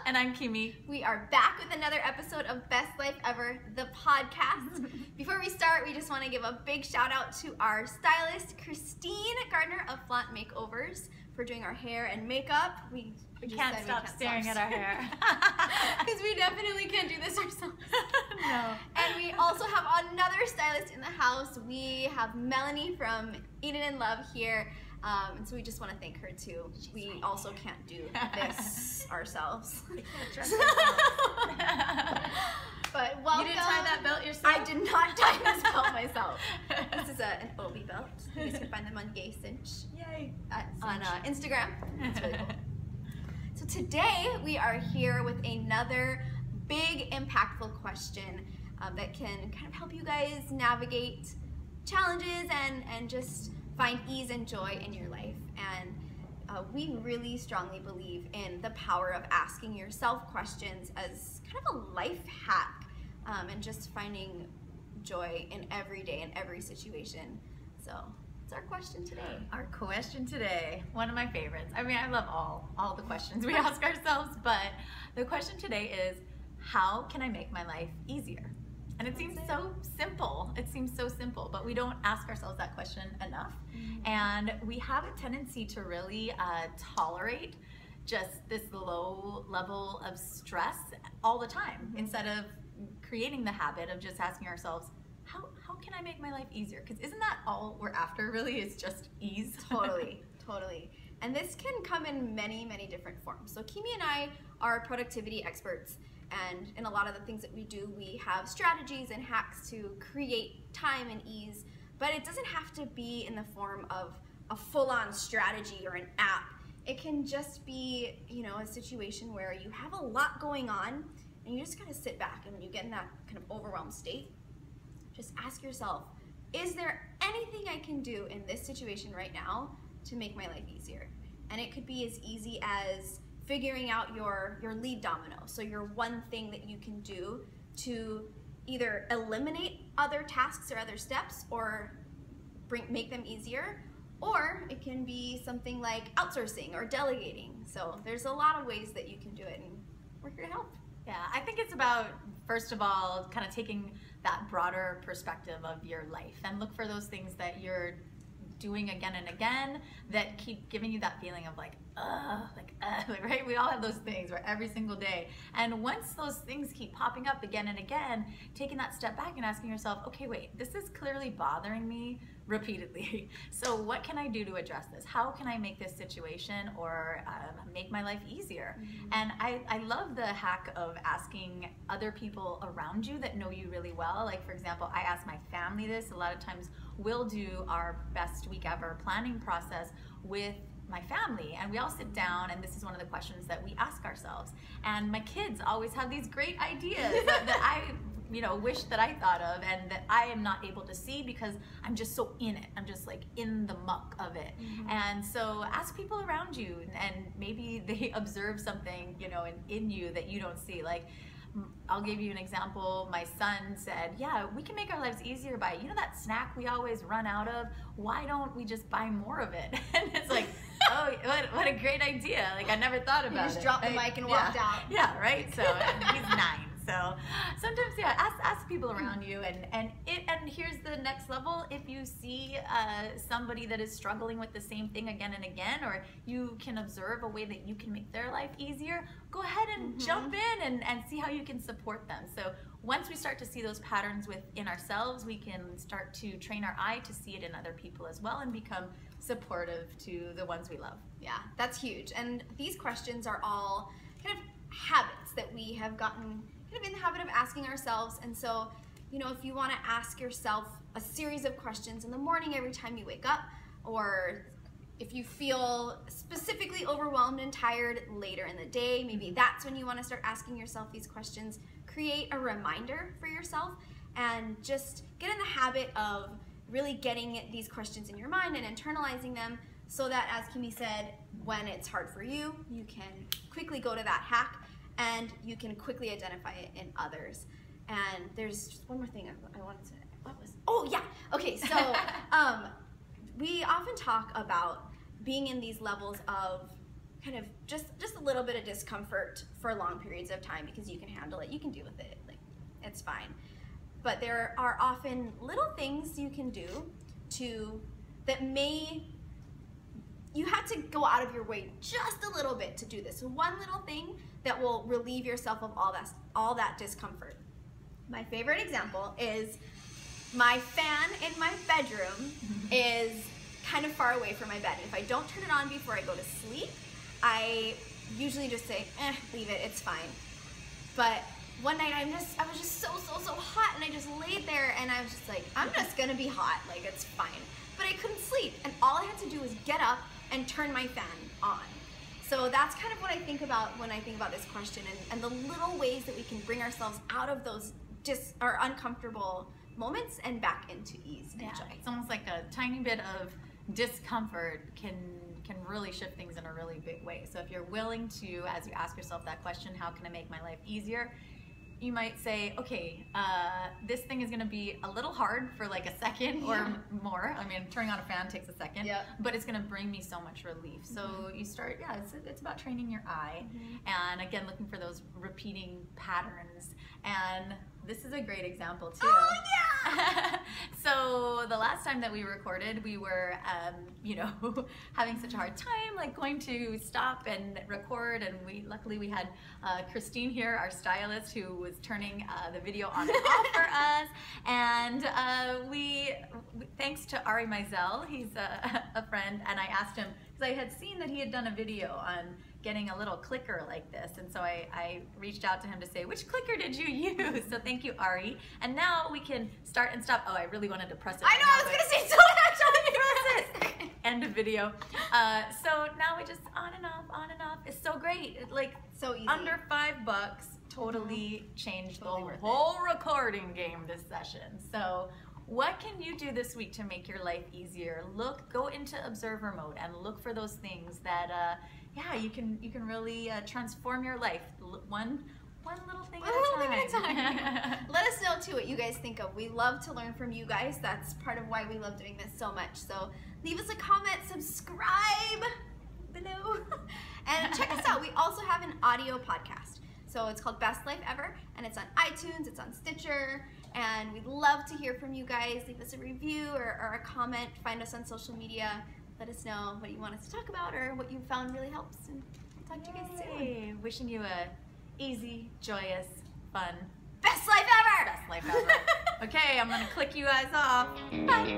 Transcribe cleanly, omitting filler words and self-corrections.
And I'm Kimi. We are back with another episode of Best Life Ever, the podcast. Before we start, we just want to give a big shout out to our stylist, Christine Gardner of Flaunt Makeovers, for doing our hair and makeup. We can't stop staring at our hair. Because we definitely can't do this ourselves. No. And we also have another stylist in the house. We have Melanie from Eat It in Love here. And so we just want to thank her too. We also can't do this ourselves. But welcome. You didn't tie that belt yourself? I did not tie this belt myself. This is an Obi belt. You guys can find them on Gay Cinch. Yay. On Instagram. It's really cool. So today we are here with another big impactful question that can kind of help you guys navigate challenges and just find ease and joy in your life. And we really strongly believe in the power of asking yourself questions as kind of a life hack, and just finding joy in every day and every situation. So it's our question today. Our question today, one of my favorites. I mean, I love all the questions we ask ourselves, but the question today is, how can I make my life easier? And it seems so simple. It seems so simple, but we don't ask ourselves that question enough. And we have a tendency to really tolerate just this low level of stress all the time, instead of creating the habit of just asking ourselves, how can I make my life easier? Because isn't that all we're after really, is just ease? Totally, totally. And this can come in many, many different forms. So Kimi and I are productivity experts. And in a lot of the things that we do, we have strategies and hacks to create time and ease, but it doesn't have to be in the form of a full-on strategy or an app. It can just be, a situation where you have a lot going on and you just gotta sit back, and when you get in that kind of overwhelmed state, just ask yourself, is there anything I can do in this situation right now to make my life easier? And it could be as easy as figuring out your lead domino. So your one thing that you can do to either eliminate other tasks or other steps, or make them easier, or it can be something like outsourcing or delegating. So there's a lot of ways that you can do it, and we're here to help. Yeah, I think it's about, first of all, kind of taking that broader perspective of your life and look for those things that you're doing again and again that keep giving you that feeling of like, right? We all have those things where every single day. And once those things keep popping up again and again, taking that step back and asking yourself, okay, wait, this is clearly bothering me repeatedly. So what can I do to address this? How can I make this situation or make my life easier? And I love the hack of asking other people around you that know you really well. Like, for example, I ask my family this. A lot of times we'll do our best week ever planning process with my family, and we all sit down, and this is one of the questions that we ask ourselves. And my kids always have these great ideas that I wish that I thought of, and that I am not able to see because I'm just so in it. I'm just like in the muck of it. And so ask people around you, and maybe they observe something in you that you don't see. Like, I'll give you an example. My son said, yeah, we can make our lives easier by, that snack we always run out of, why don't we just buy more of it? And it's like, oh, what a great idea. Like, I never thought about it. You just dropped the mic and walked out. Yeah, right? So, and he's 9. So sometimes, yeah, ask people around you, and here's the next level. If you see somebody that is struggling with the same thing again and again, or you can observe a way that you can make their life easier, go ahead and jump in and see how you can support them. So once we start to see those patterns within ourselves, we can start to train our eye to see it in other people as well and become supportive to the ones we love. Yeah, that's huge. And these questions are all kind of habits that we have gotten in the habit of asking ourselves. And so, if you want to ask yourself a series of questions in the morning every time you wake up, or if you feel specifically overwhelmed and tired later in the day, maybe that's when you want to start asking yourself these questions. Create a reminder for yourself and just get in the habit of really getting these questions in your mind and internalizing them, so that, as Kimi said, when it's hard for you, you can quickly go to that hack and you can quickly identify it in others. And there's just one more thing I wanted to, oh yeah, okay, so we often talk about being in these levels of kind of just a little bit of discomfort for long periods of time, because you can handle it, you can deal with it, like it's fine. But there are often little things you can do that you have to go out of your way just a little bit to do this. So one little thing that will relieve yourself of all that discomfort. My favorite example is my fan in my bedroom is kind of far away from my bed. If I don't turn it on before I go to sleep, I usually just say, leave it, it's fine. But one night I was just so hot, and I just laid there and I was just like, I'm just gonna be hot, like it's fine. But I couldn't sleep, and all I had to do was get up and turn my fan on. So that's kind of what I think about when I think about this question, and the little ways that we can bring ourselves out of those uncomfortable moments and back into ease and joy. It's almost like a tiny bit of discomfort can really shift things in a really big way. So if you're willing to, as you ask yourself that question, how can I make my life easier? You might say, okay, this thing is gonna be a little hard for like a second or more. I mean, turning on a fan takes a second, but it's gonna bring me so much relief. So you start, it's about training your eye, and again, looking for those repeating patterns. And this is a great example too. Oh yeah! So the last time that we recorded, we were, having such a hard time, like going to stop and record, and luckily we had Christine here, our stylist, who was turning the video on and off for us. And we thanks to Ari Mizell, he's a friend, and I asked him, because I had seen that he had done a video on getting a little clicker like this, and so I reached out to him to say, which clicker did you use? So thank you, Ari. And now we can start and stop. Oh, I really wanted to press it. I know, I was gonna say, so actually press it. End of video. So now we just on and off. It's so great. Like, so easy. Under $5, totally changed the whole recording game this session. So what can you do this week to make your life easier? Go into observer mode and look for those things that you can really transform your life one little thing at a time. Let us know too what you guys think of. We love to learn from you guys. That's part of why we love doing this so much. So leave us a comment, subscribe below, and check us out. We also have an audio podcast. So it's called Best Life Ever, and it's on iTunes, it's on Stitcher, and we'd love to hear from you guys. Leave us a review or a comment. Find us on social media. Let us know what you want us to talk about or what you found really helps. And talk to you guys soon. Wishing you a easy, joyous, fun, best life ever! Best life ever. Okay, I'm gonna click you guys off. Bye.